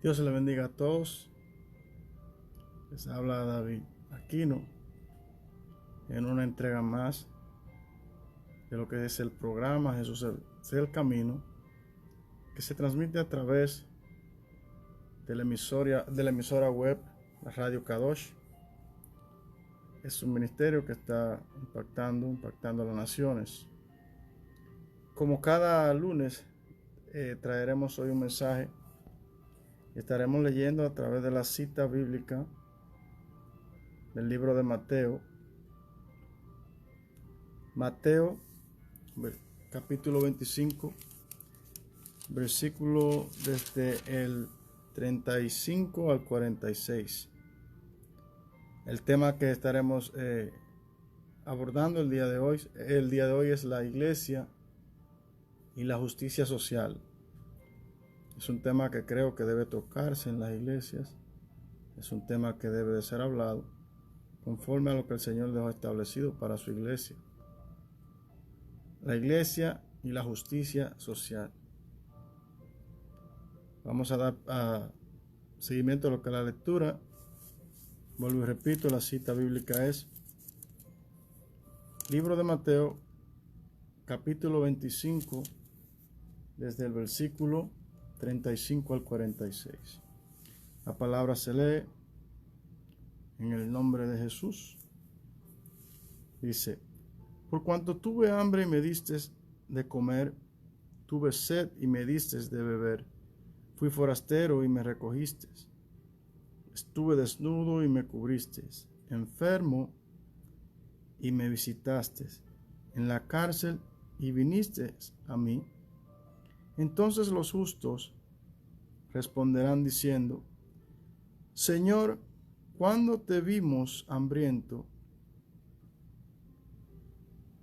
Dios le bendiga a todos. Les habla David Aquino en una entrega más de lo que es el programa Jesús es el Camino, que se transmite a través de la emisora web, la Radio Kadosh. Es un ministerio que está impactando a las naciones. Como cada lunes, traeremos hoy un mensaje y estaremos leyendo a través de la cita bíblica del libro de Mateo. Mateo, capítulo 25, versículo desde el 35 al 46. El tema que estaremos abordando el día de hoy es la iglesia y la justicia social. Es un tema que creo que debe tocarse en las iglesias. Es un tema que debe de ser hablado conforme a lo que el Señor dejó establecido para su iglesia. La iglesia y la justicia social. Vamos a dar seguimiento a lo que es la lectura. Vuelvo y repito, la cita bíblica es Libro de Mateo, capítulo 25, desde el versículo 35 al 46. La palabra se lee en el nombre de Jesús. Dice: por cuanto tuve hambre y me diste de comer, tuve sed y me diste de beber, fui forastero y me recogiste, estuve desnudo y me cubriste, enfermo y me visitaste, en la cárcel y viniste a mí. Entonces los justos responderán diciendo: Señor, ¿cuándo te vimos hambriento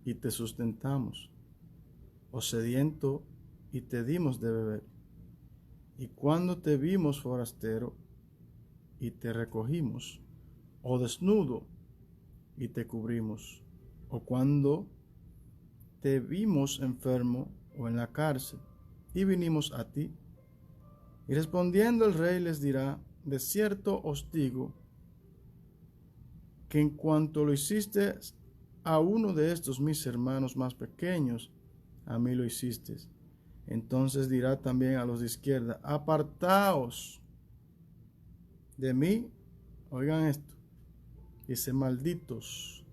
y te sustentamos, o sediento y te dimos de beber? ¿Y cuándo te vimos forastero y te recogimos, o desnudo y te cubrimos? ¿O cuando te vimos enfermo o en la cárcel y vinimos a ti? Y respondiendo el rey les dirá: de cierto os digo que en cuanto lo hiciste a uno de estos mis hermanos más pequeños, a mí lo hiciste. Entonces dirá también a los de izquierda: apartaos de mí, oigan esto, dice, malditos,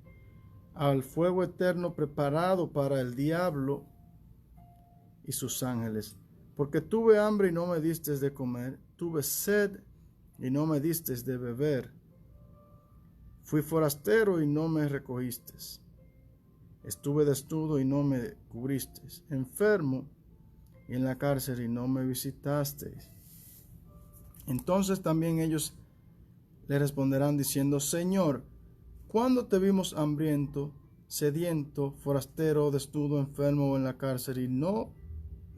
al fuego eterno preparado para el diablo y sus ángeles. Porque tuve hambre y no me diste de comer, tuve sed y no me diste de beber, fui forastero y no me recogiste, estuve desnudo y no me cubriste, enfermo y en la cárcel y no me visitasteis. Entonces también ellos le responderán diciendo: Señor, ¿cuándo te vimos hambriento, sediento, forastero, desnudo, enfermo o en la cárcel y no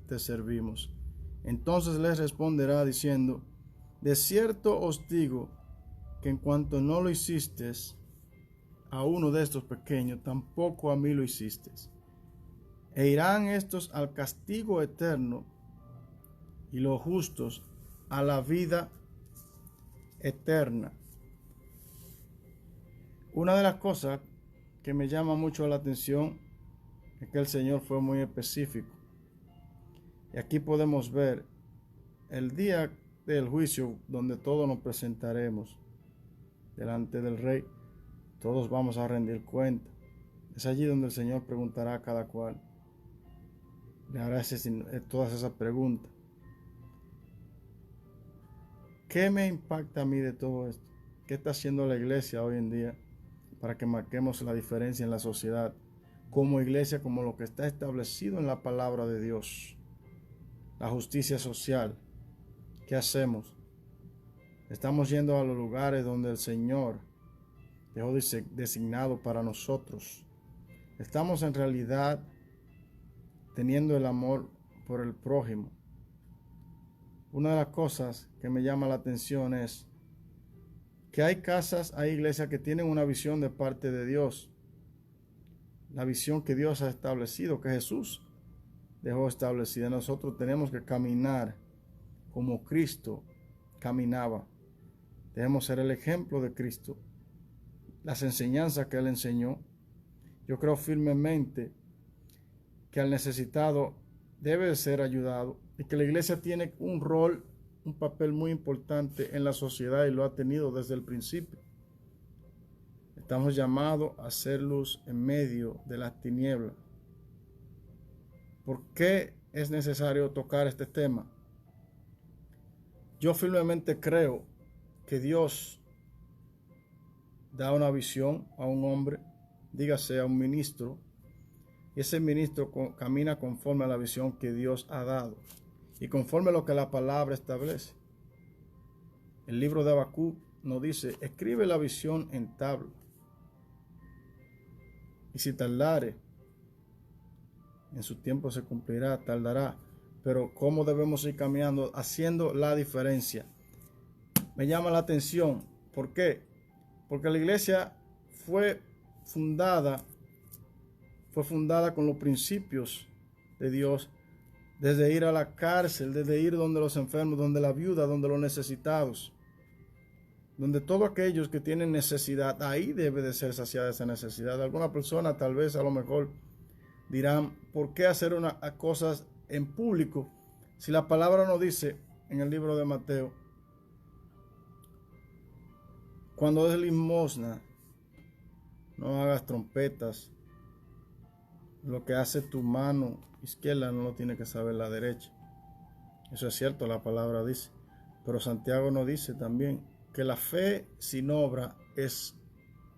te servimos? Entonces les responderá diciendo: de cierto os digo que en cuanto no lo hiciste a uno de estos pequeños, tampoco a mí lo hiciste. E irán estos al castigo eterno y los justos a la vida eterna. Una de las cosas que me llama mucho la atención es que el Señor fue muy específico. Y aquí podemos ver el día del juicio, donde todos nos presentaremos delante del Rey. Todos vamos a rendir cuenta. Es allí donde el Señor preguntará a cada cual. Le hará todas esas preguntas. ¿Qué me impacta a mí de todo esto? ¿Qué está haciendo la iglesia hoy en día para que marquemos la diferencia en la sociedad? Como iglesia, como lo que está establecido en la palabra de Dios. La justicia social. ¿Qué hacemos? Estamos yendo a los lugares donde el Señor dejó designado para nosotros. Estamos en realidad teniendo el amor por el prójimo. Una de las cosas que me llama la atención es que hay iglesias que tienen una visión de parte de Dios. La visión que Dios ha establecido, que Jesús dejó establecida. Nosotros tenemos que caminar como Cristo caminaba. Debemos ser el ejemplo de Cristo, las enseñanzas que Él enseñó. Yo creo firmemente que al necesitado debe de ser ayudado y que la iglesia tiene un rol, un papel muy importante en la sociedad y lo ha tenido desde el principio. Estamos llamados a ser luz en medio de las tinieblas. ¿Por qué es necesario tocar este tema? Yo firmemente creo que Dios da una visión a un hombre, dígase a un ministro, y ese ministro camina conforme a la visión que Dios ha dado y conforme a lo que la palabra establece. El libro de Habacuc nos dice: escribe la visión en tabla, y si tardare, en su tiempo se cumplirá, tardará. Pero ¿cómo debemos ir caminando? Haciendo la diferencia. Me llama la atención. ¿Por qué? Porque la iglesia fue fundada con los principios de Dios, desde ir a la cárcel, desde ir donde los enfermos, donde la viuda, donde los necesitados, donde todos aquellos que tienen necesidad, ahí debe de ser saciada esa necesidad. Alguna persona tal vez a lo mejor dirán: ¿por qué hacer cosas en público si la palabra nos dice en el libro de Mateo, cuando des limosna, no hagas trompetas? Lo que hace tu mano izquierda no lo tiene que saber la derecha. Eso es cierto, la palabra dice. Pero Santiago nos dice también que la fe sin obra es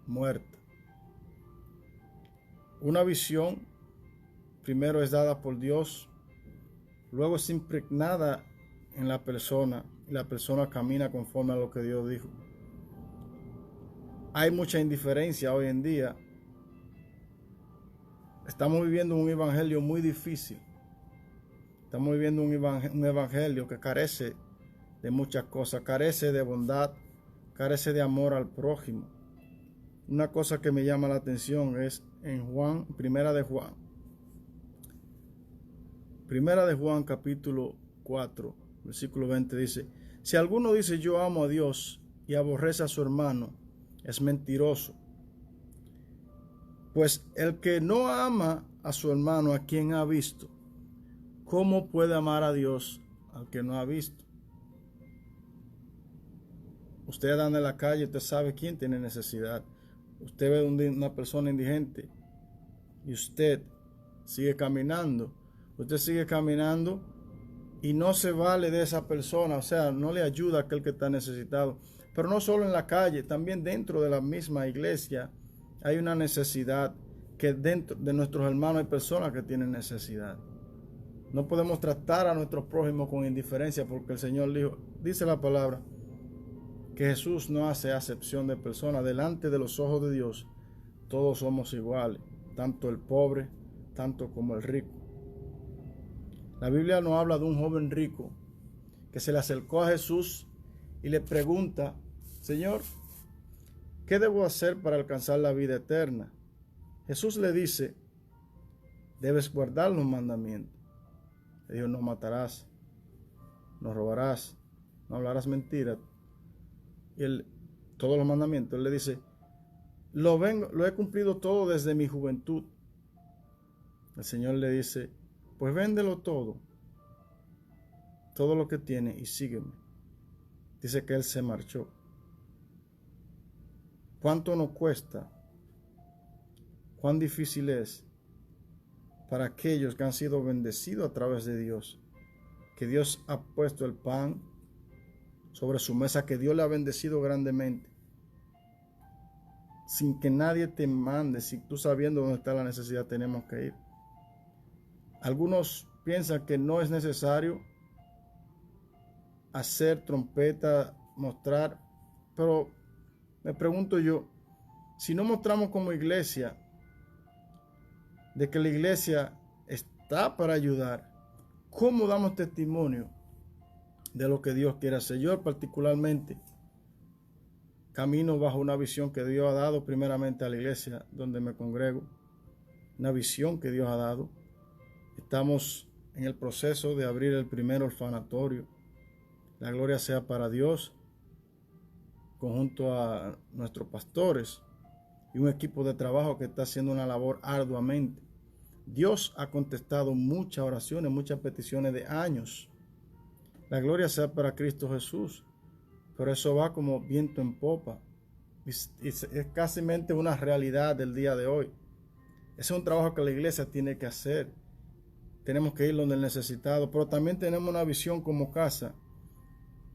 muerta. Una visión primero es dada por Dios, luego es impregnada en la persona y la persona camina conforme a lo que Dios dijo. Hay mucha indiferencia hoy en día. Estamos viviendo un evangelio muy difícil. Estamos viviendo un evangelio que carece de muchas cosas, carece de bondad, carece de amor al prójimo. Una cosa que me llama la atención es en Primera de Juan capítulo 4, versículo 20 dice: si alguno dice yo amo a Dios y aborrece a su hermano, es mentiroso. Pues el que no ama a su hermano a quien ha visto, ¿cómo puede amar a Dios al que no ha visto? Usted anda en la calle, usted sabe quién tiene necesidad. Usted ve una persona indigente y usted sigue caminando. Usted sigue caminando y no se vale de esa persona, o sea, no le ayuda a aquel que está necesitado. Pero no solo en la calle, también dentro de la misma iglesia hay una necesidad, que dentro de nuestros hermanos hay personas que tienen necesidad. No podemos tratar a nuestros prójimos con indiferencia, porque el Señor dice la palabra que Jesús no hace acepción de personas. Delante de los ojos de Dios todos somos iguales, tanto el pobre, tanto como el rico. La Biblia nos habla de un joven rico que se le acercó a Jesús y le pregunta: Señor, ¿qué debo hacer para alcanzar la vida eterna? Jesús le dice: debes guardar los mandamientos. Le dijo: no matarás, no robarás, no hablarás mentiras. Y todos los mandamientos. Él le dice: lo he cumplido todo desde mi juventud. El Señor le dice: pues véndelo todo lo que tiene y sígueme. Dice que él se marchó. ¿Cuánto nos cuesta? ¿Cuán difícil es para aquellos que han sido bendecidos a través de Dios? Que Dios ha puesto el pan sobre su mesa, que Dios le ha bendecido grandemente, sin que nadie te mande. Si tú sabiendo dónde está la necesidad, tenemos que ir. Algunos piensan que no es necesario hacer trompeta, mostrar, pero me pregunto yo, si no mostramos como iglesia de que la iglesia está para ayudar, ¿cómo damos testimonio de lo que Dios quiere hacer? Yo particularmente camino bajo una visión que Dios ha dado primeramente a la iglesia donde me congrego, una visión que Dios ha dado. Estamos en el proceso de abrir el primer orfanatorio. La gloria sea para Dios, conjunto a nuestros pastores y un equipo de trabajo que está haciendo una labor arduamente. Dios ha contestado muchas oraciones, muchas peticiones de años. La gloria sea para Cristo Jesús, pero eso va como viento en popa. Es casi una realidad del día de hoy. Ese es un trabajo que la iglesia tiene que hacer. Tenemos que ir donde el necesitado, pero también tenemos una visión como casa.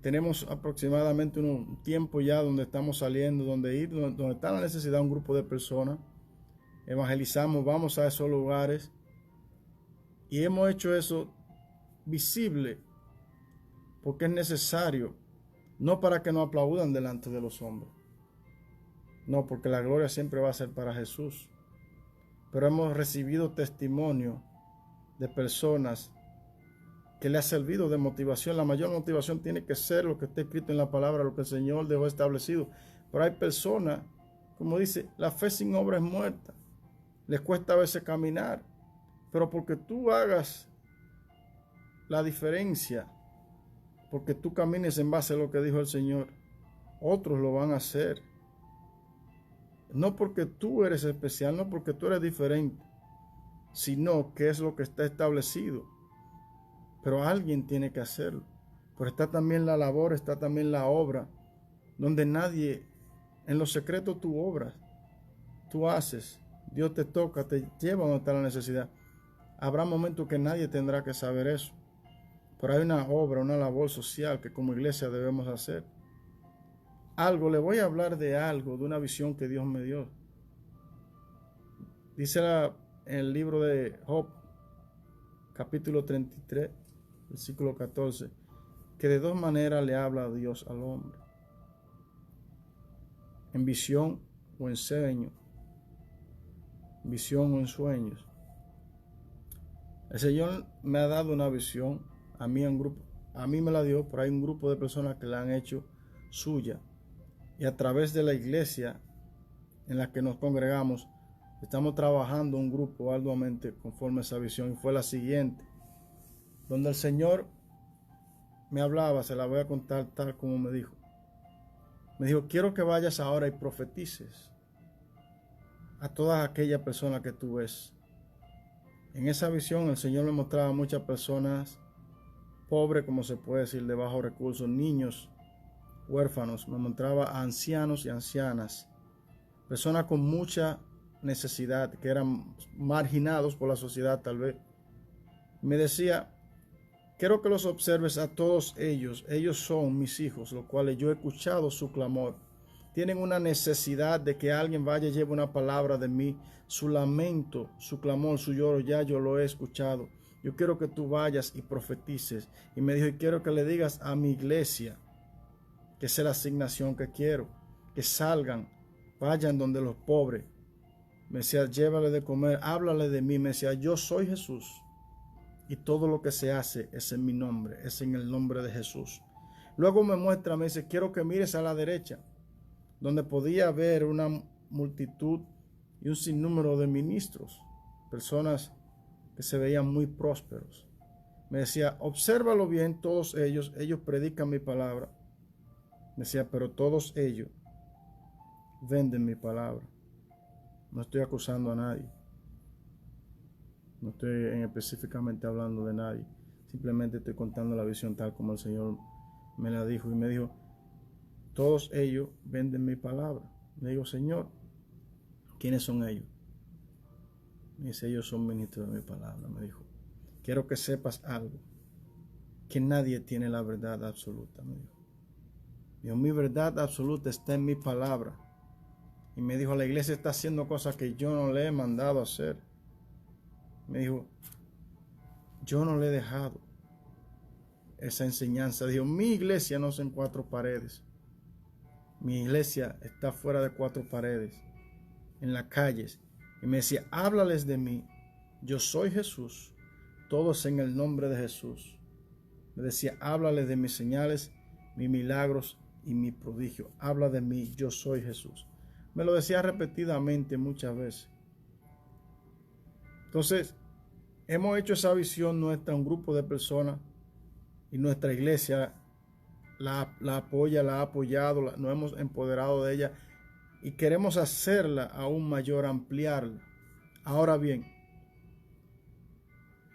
Tenemos aproximadamente un tiempo ya donde estamos saliendo, donde está la necesidad de un grupo de personas. Evangelizamos, vamos a esos lugares y hemos hecho eso visible porque es necesario, no para que nos aplaudan delante de los hombres, no, porque la gloria siempre va a ser para Jesús, pero hemos recibido testimonio de personas que le ha servido de motivación. La mayor motivación tiene que ser lo que está escrito en la palabra, lo que el Señor dejó establecido, pero hay personas, como dice, la fe sin obra es muerta, les cuesta a veces caminar, pero porque tú hagas la diferencia, porque tú camines en base a lo que dijo el Señor, otros lo van a hacer. No porque tú eres especial, no porque tú eres diferente, sino que es lo que está establecido. Pero alguien tiene que hacerlo. Pero está también la labor, está también la obra, donde nadie, en lo secreto tú obras, tú haces, Dios te toca, te lleva donde está la necesidad. Habrá momentos que nadie tendrá que saber eso. Pero hay una obra, una labor social que como iglesia debemos hacer. Le voy a hablar de algo, de una visión que Dios me dio. Dice en el libro de Job, capítulo 33, versículo 14, que de dos maneras le habla a Dios al hombre. En visión o en sueño. Visión o en sueños. El Señor me ha dado una visión, a mí me la dio, pero hay un grupo de personas que la han hecho suya. Y a través de la iglesia en la que nos congregamos, estamos trabajando un grupo arduamente conforme a esa visión. Y fue la siguiente, donde el Señor me hablaba, se la voy a contar tal como me dijo. Me dijo, quiero que vayas ahora y profetices a todas aquellas personas que tú ves. En esa visión el Señor me mostraba a muchas personas pobres, como se puede decir, de bajos recursos, niños, huérfanos. Me mostraba a ancianos y ancianas, personas con mucha necesidad, que eran marginados por la sociedad tal vez. Me decía, quiero que los observes a todos ellos. Ellos son mis hijos, los cuales yo he escuchado su clamor. Tienen una necesidad de que alguien vaya y lleve una palabra de mí. Su lamento, su clamor, su lloro, ya yo lo he escuchado. Yo quiero que tú vayas y profetices. Y me dijo, y quiero que le digas a mi iglesia, que esa es la asignación que quiero, que salgan, vayan donde los pobres. Me decía, llévale de comer, háblale de mí. Me decía, yo soy Jesús. Y todo lo que se hace es en mi nombre, es en el nombre de Jesús. Luego me muestra, me dice, quiero que mires a la derecha, donde podía haber una multitud y un sinnúmero de ministros, personas que se veían muy prósperos. Me decía, obsérvalo bien, todos ellos predican mi palabra. Me decía, pero todos ellos venden mi palabra. No estoy acusando a nadie. No estoy específicamente hablando de nadie. Simplemente estoy contando la visión tal como el Señor me la dijo. Y me dijo, todos ellos venden mi palabra. Le digo, Señor, ¿quiénes son ellos? Me dice, ellos son ministros de mi palabra. Me dijo, quiero que sepas algo, que nadie tiene la verdad absoluta. Me dijo, mi verdad absoluta está en mi palabra. Y me dijo, la iglesia está haciendo cosas que yo no le he mandado a hacer. Me dijo, yo no le he dejado esa enseñanza. Dijo, mi iglesia no es en cuatro paredes. Mi iglesia está fuera de cuatro paredes, en las calles. Y me decía, háblales de mí. Yo soy Jesús. Todos en el nombre de Jesús. Me decía, háblales de mis señales, mis milagros y mi prodigio. Habla de mí, yo soy Jesús. Me lo decía repetidamente muchas veces. Entonces, hemos hecho esa visión nuestra, un grupo de personas y nuestra iglesia la apoya, la ha apoyado, nos hemos empoderado de ella y queremos hacerla aún mayor, ampliarla. Ahora bien,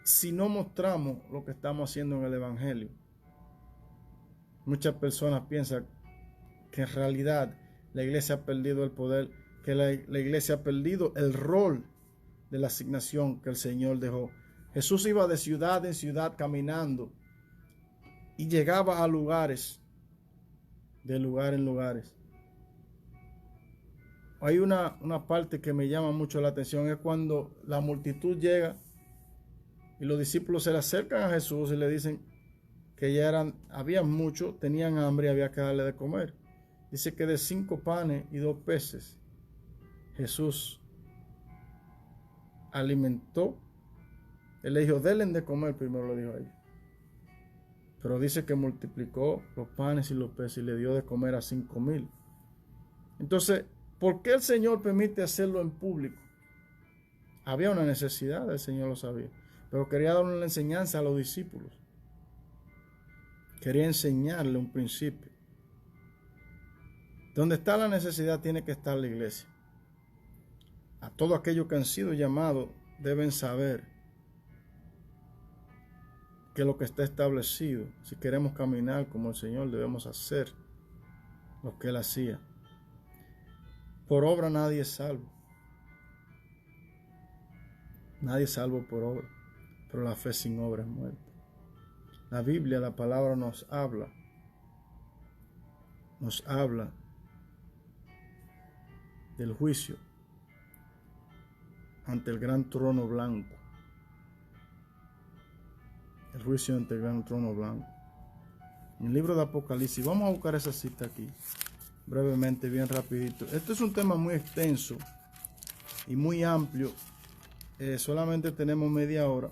si no mostramos lo que estamos haciendo en el Evangelio, muchas personas piensan que en realidad la iglesia ha perdido el poder, que la iglesia ha perdido el rol de la asignación que el Señor dejó. Jesús iba de ciudad en ciudad caminando y llegaba a lugares, de lugar en lugares. Hay una parte que me llama mucho la atención, es cuando la multitud llega y los discípulos se le acercan a Jesús y le dicen que ya había mucho, tenían hambre y había que darle de comer. Dice que de 5 panes y 2 peces, Jesús alimentó. Él le dijo, denle de comer, primero le dijo a ellos. Pero dice que multiplicó los panes y los peces y le dio de comer a 5,000. Entonces, ¿por qué el Señor permite hacerlo en público? Había una necesidad, el Señor lo sabía. Pero quería darle una enseñanza a los discípulos. Quería enseñarle un principio. Donde está la necesidad tiene que estar la iglesia. A todos aquellos que han sido llamados deben saber que lo que está establecido, si queremos caminar como el Señor, debemos hacer lo que Él hacía. Por obra nadie es salvo. Nadie es salvo por obra, pero la fe sin obra es muerta. La Biblia, la palabra nos habla del juicio ante el gran trono blanco. El juicio ante el gran trono blanco. En el libro de Apocalipsis, vamos a buscar esa cita aquí, brevemente, bien rapidito. Este es un tema muy extenso y muy amplio. Solamente tenemos media hora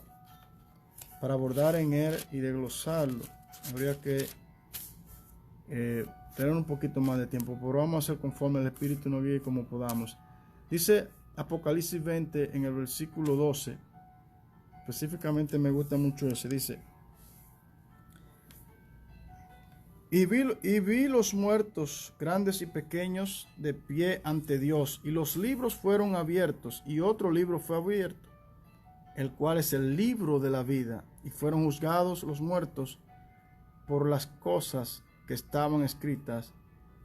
para abordar en él y desglosarlo. Habría que tener un poquito más de tiempo, pero vamos a hacer conforme el Espíritu nos guíe como podamos. Dice Apocalipsis 20 en el versículo 12, específicamente me gusta mucho ese, dice: Y vi los muertos, grandes y pequeños, de pie ante Dios, y los libros fueron abiertos, y otro libro fue abierto, el cual es el libro de la vida, y fueron juzgados los muertos por las cosas que estaban escritas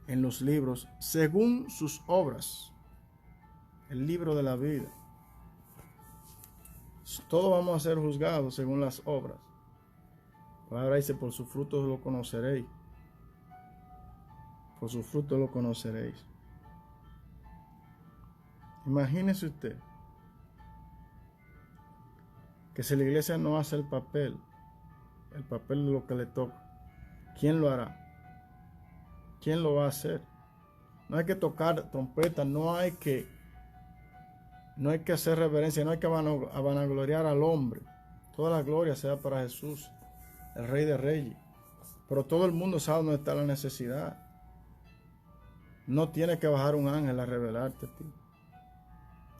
en los libros, según sus obras. El libro de la vida. Todos vamos a ser juzgados según las obras. La palabra dice, por sus frutos lo conoceréis. Por sus frutos lo conoceréis. Imagínese usted que si la iglesia no hace el papel de lo que le toca, ¿quién lo hará? ¿Quién lo va a hacer? No hay que tocar trompeta, no hay que hacer reverencia, no hay que vanagloriar al hombre. Toda la gloria sea para Jesús, el Rey de Reyes. Pero todo el mundo sabe dónde está la necesidad. No tiene que bajar un ángel a revelarte a ti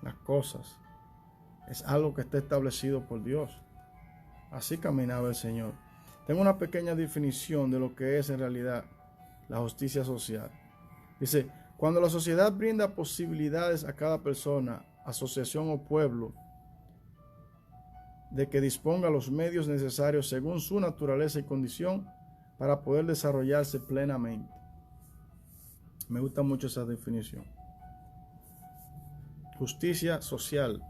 las cosas. Es algo que está establecido por Dios. Así caminaba el Señor. Tengo una pequeña definición de lo que es en realidad la justicia social. Dice, cuando la sociedad brinda posibilidades a cada persona, asociación o pueblo de que disponga los medios necesarios según su naturaleza y condición para poder desarrollarse plenamente. Me gusta mucho esa definición. Justicia social,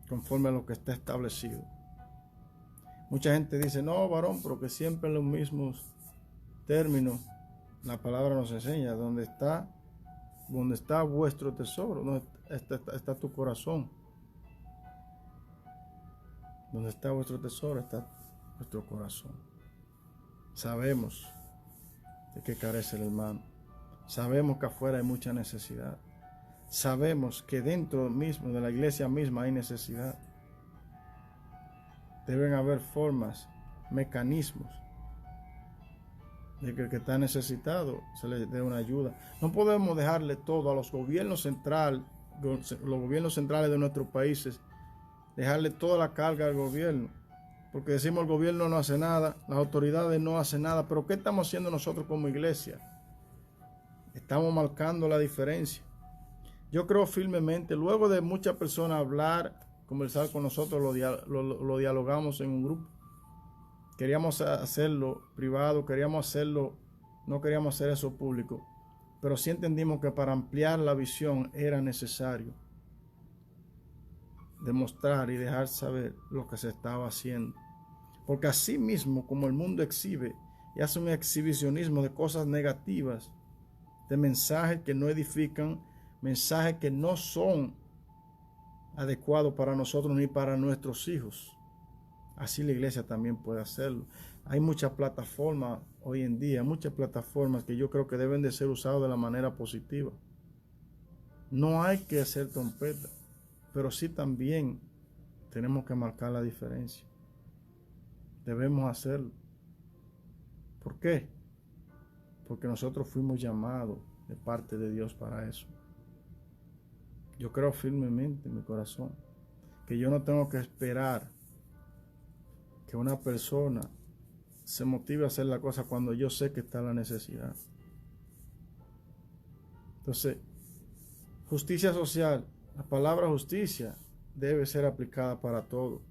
conforme a lo que está establecido. Mucha gente dice, no, varón, pero que siempre en los mismos términos. La palabra nos enseña, donde está vuestro tesoro, donde está tu corazón. Donde está vuestro tesoro, está vuestro corazón. Sabemos de qué carece el hermano. Sabemos que afuera hay mucha necesidad. Sabemos que dentro mismo de la iglesia misma hay necesidad. Deben haber formas, mecanismos de que el que está necesitado se le dé una ayuda. No podemos dejarle todo a los gobiernos centrales de nuestros países, dejarle toda la carga al gobierno, porque decimos el gobierno no hace nada, las autoridades no hacen nada, pero ¿qué estamos haciendo nosotros como iglesia? Estamos marcando la diferencia. Yo creo firmemente, luego de muchas personas hablar, conversar con nosotros, lo dialogamos en un grupo. Queríamos hacerlo privado, no queríamos hacer eso público, pero sí entendimos que para ampliar la visión era necesario demostrar y dejar saber lo que se estaba haciendo. Porque así mismo como el mundo exhibe y hace un exhibicionismo de cosas negativas, de mensajes que no edifican, mensajes que no son adecuados para nosotros ni para nuestros hijos, así la iglesia también puede hacerlo. Hay muchas plataformas hoy en día, muchas plataformas que yo creo que deben de ser usadas de la manera positiva. No hay que hacer trompeta, pero sí también tenemos que marcar la diferencia. Debemos hacerlo. ¿Por qué? Porque nosotros fuimos llamados de parte de Dios para eso. Yo creo firmemente en mi corazón que yo no tengo que esperar que una persona se motive a hacer la cosa cuando yo sé que está la necesidad. Entonces, justicia social, la palabra justicia debe ser aplicada para todo.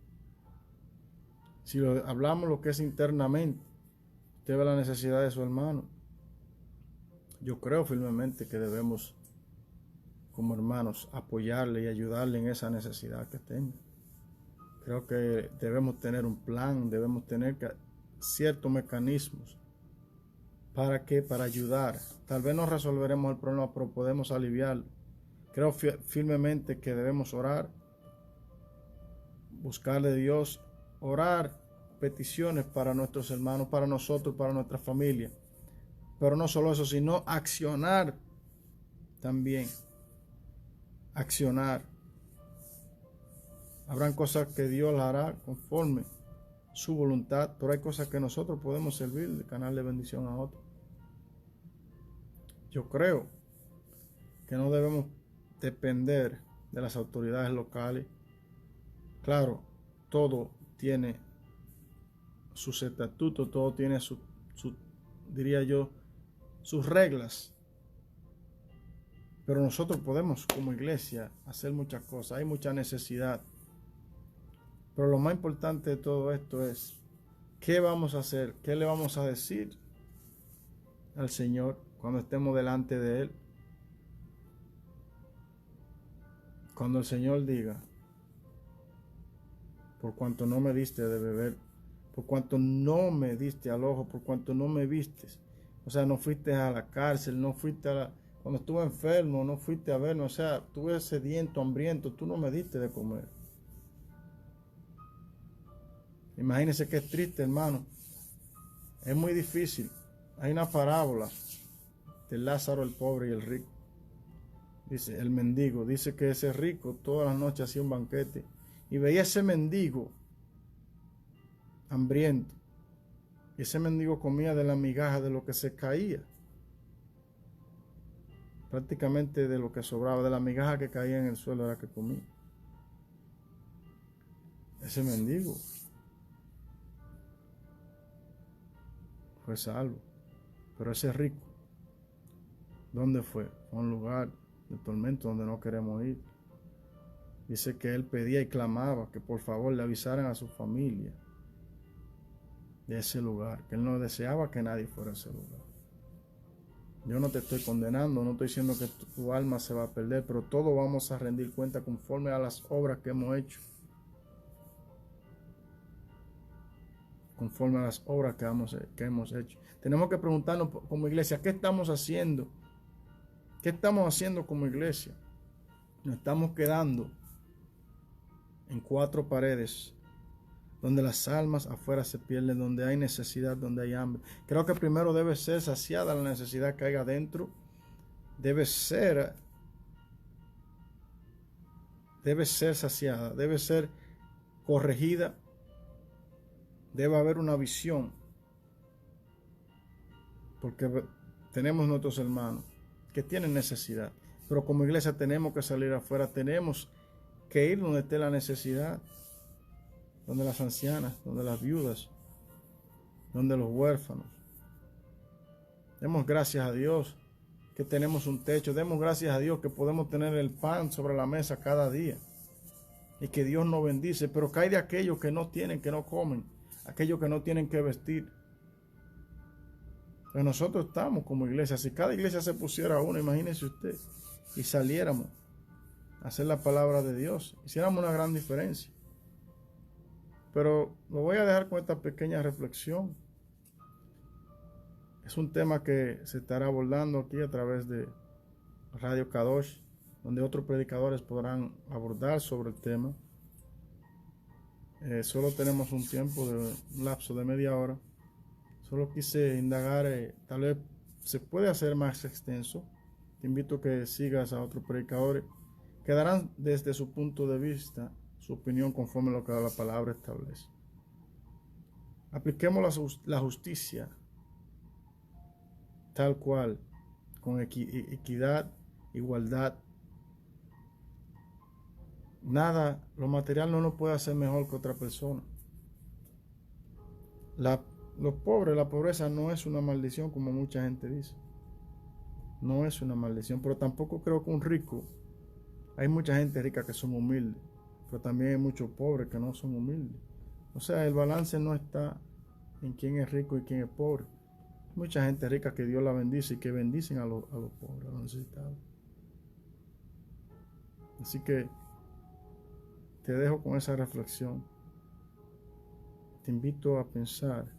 Si hablamos lo que es internamente, usted ve la necesidad de su hermano. Yo creo firmemente que debemos, como hermanos, apoyarle y ayudarle en esa necesidad que tenga. Creo que debemos tener un plan, debemos tener ciertos mecanismos. ¿Para qué? Para ayudar. Tal vez no resolveremos el problema, pero podemos aliviarlo. Creo firmemente que debemos orar, buscarle a Dios, orar peticiones para nuestros hermanos, para nosotros, para nuestra familia. Pero no solo eso, sino accionar también. Accionar. Habrán cosas que Dios hará conforme su voluntad, pero hay cosas que nosotros podemos servir de canal de bendición a otros. Yo creo que no debemos depender de las autoridades locales. Claro, todo tiene sus estatutos, todo tiene diría yo, sus reglas. Pero nosotros podemos como iglesia hacer muchas cosas, hay mucha necesidad. Pero lo más importante de todo esto es, ¿qué vamos a hacer? ¿Qué le vamos a decir al Señor cuando estemos delante de Él? Cuando el Señor diga, por cuanto no me diste de beber, por cuanto no me diste al ojo, por cuanto no me vistes. O sea, no fuiste a la cárcel, no fuiste cuando estuve enfermo, no fuiste a verme. O sea, estuve sediento, hambriento, tú no me diste de comer. Imagínense que es triste, hermano. Es muy difícil. Hay una parábola de Lázaro el pobre y el rico. Dice, el mendigo, dice que ese rico todas las noches hacía un banquete y veía ese mendigo hambriento. Y ese mendigo comía de la migaja de lo que se caía. Prácticamente de lo que sobraba, de la migaja que caía en el suelo era que comía. Ese mendigo fue salvo. Pero ese rico, ¿dónde fue? Fue un lugar de tormento donde no queremos ir. Dice que él pedía y clamaba que por favor le avisaran a su familia de ese lugar, que él no deseaba que nadie fuera a ese lugar. Yo no te estoy condenando, no estoy diciendo que tu alma se va a perder, pero todos vamos a rendir cuenta conforme a las obras que hemos hecho. Conforme a las obras que hemos hecho. Tenemos que preguntarnos como iglesia, ¿qué estamos haciendo? ¿Qué estamos haciendo como iglesia? Nos estamos quedando en cuatro paredes, donde las almas afuera se pierden, donde hay necesidad, donde hay hambre. Creo que primero debe ser saciada la necesidad que hay adentro. Debe ser saciada, debe ser corregida. Debe haber una visión, porque tenemos nuestros hermanos que tienen necesidad, pero como iglesia tenemos que salir afuera, tenemos que ir donde esté la necesidad. donde las ancianas, donde las viudas, donde los huérfanos. Demos gracias a Dios que tenemos un techo. Demos gracias a Dios que podemos tener el pan sobre la mesa cada día. Y que Dios nos bendice. Pero que hay de aquellos que no tienen, que no comen. Aquellos que no tienen que vestir. Pero nosotros estamos como iglesia. Si cada iglesia se pusiera una, imagínese usted, y saliéramos a hacer la palabra de Dios, hiciéramos una gran diferencia. Pero lo voy a dejar con esta pequeña reflexión. Es un tema que se estará abordando aquí a través de Radio Kadosh, donde otros predicadores podrán abordar sobre el tema. Solo tenemos un tiempo de un lapso de media hora. Solo quise indagar, tal vez se puede hacer más extenso. Te invito a que sigas a otros predicadores que darán desde su punto de vista su opinión conforme a lo que la palabra establece. Apliquemos la justicia tal cual, con equidad, igualdad. Nada, lo material no lo puede hacer mejor que otra persona. Los pobres, la pobreza no es una maldición como mucha gente dice. No es una maldición, pero tampoco creo que un rico. Hay mucha gente rica que son humildes, pero también hay muchos pobres que no son humildes. O sea, el balance no está en quién es rico y quién es pobre. Mucha gente rica que Dios la bendice y que bendicen a los pobres, a los necesitados. Así que te dejo con esa reflexión. Te invito a pensar.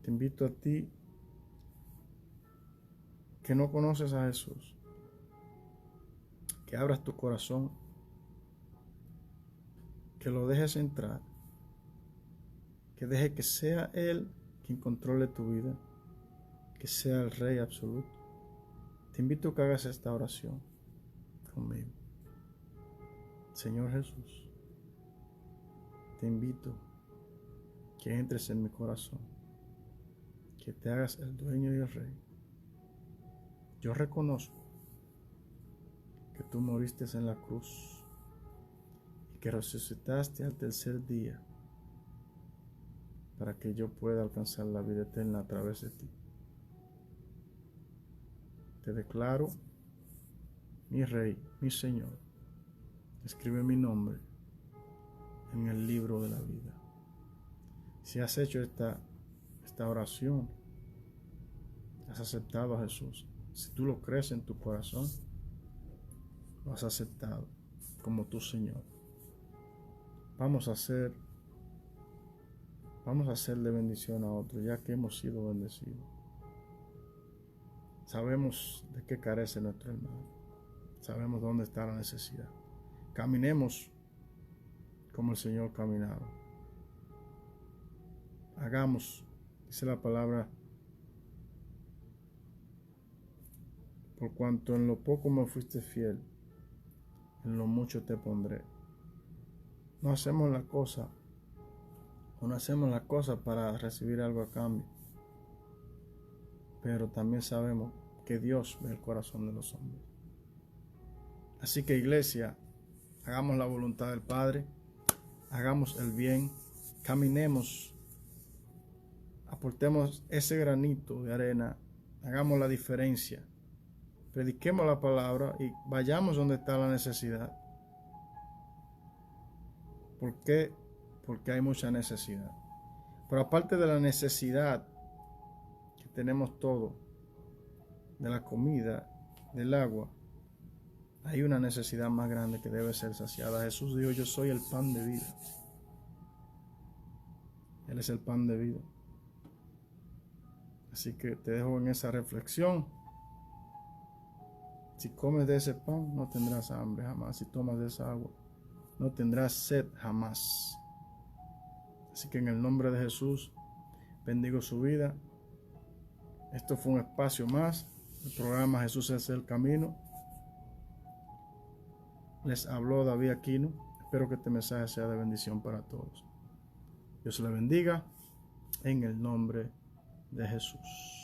Te invito a ti que no conoces a Jesús, que abras tu corazón, que lo dejes entrar, que deje que sea Él quien controle tu vida, que sea el Rey absoluto. Te invito a que hagas esta oración conmigo. Señor Jesús, te invito que entres en mi corazón, que te hagas el dueño y el Rey. Yo reconozco que tú moriste en la cruz y que resucitaste al tercer día para que yo pueda alcanzar la vida eterna a través de ti. Te declaro mi Rey, mi Señor. Escribe mi nombre en el libro de la vida. Si has hecho esta oración, has aceptado a Jesús. Si tú lo crees en tu corazón, lo has aceptado como tu Señor. Vamos a hacer de bendición a otros, ya que hemos sido bendecidos. Sabemos de qué carece nuestro hermano. Sabemos dónde está la necesidad. Caminemos como el Señor caminaba. Hagamos, dice la palabra, por cuanto en lo poco me fuiste fiel, en lo mucho te pondré. No hacemos la cosa para recibir algo a cambio, pero también sabemos que Dios ve el corazón de los hombres. Así que, iglesia, hagamos la voluntad del Padre, hagamos el bien, caminemos, aportemos ese granito de arena, hagamos la diferencia. Prediquemos la palabra y vayamos donde está la necesidad. ¿Por qué? Porque hay mucha necesidad. Pero aparte de la necesidad que tenemos todo, de la comida, del agua, hay una necesidad más grande que debe ser saciada. Jesús dijo: yo soy el pan de vida. Él es el pan de vida. Así que te dejo en esa reflexión. Si comes de ese pan, no tendrás hambre jamás. Si tomas de esa agua, no tendrás sed jamás. Así que en el nombre de Jesús, bendigo su vida. Esto fue un espacio más. El programa Jesús es el camino. Les habló David Aquino. Espero que este mensaje sea de bendición para todos. Dios les bendiga en el nombre de Jesús.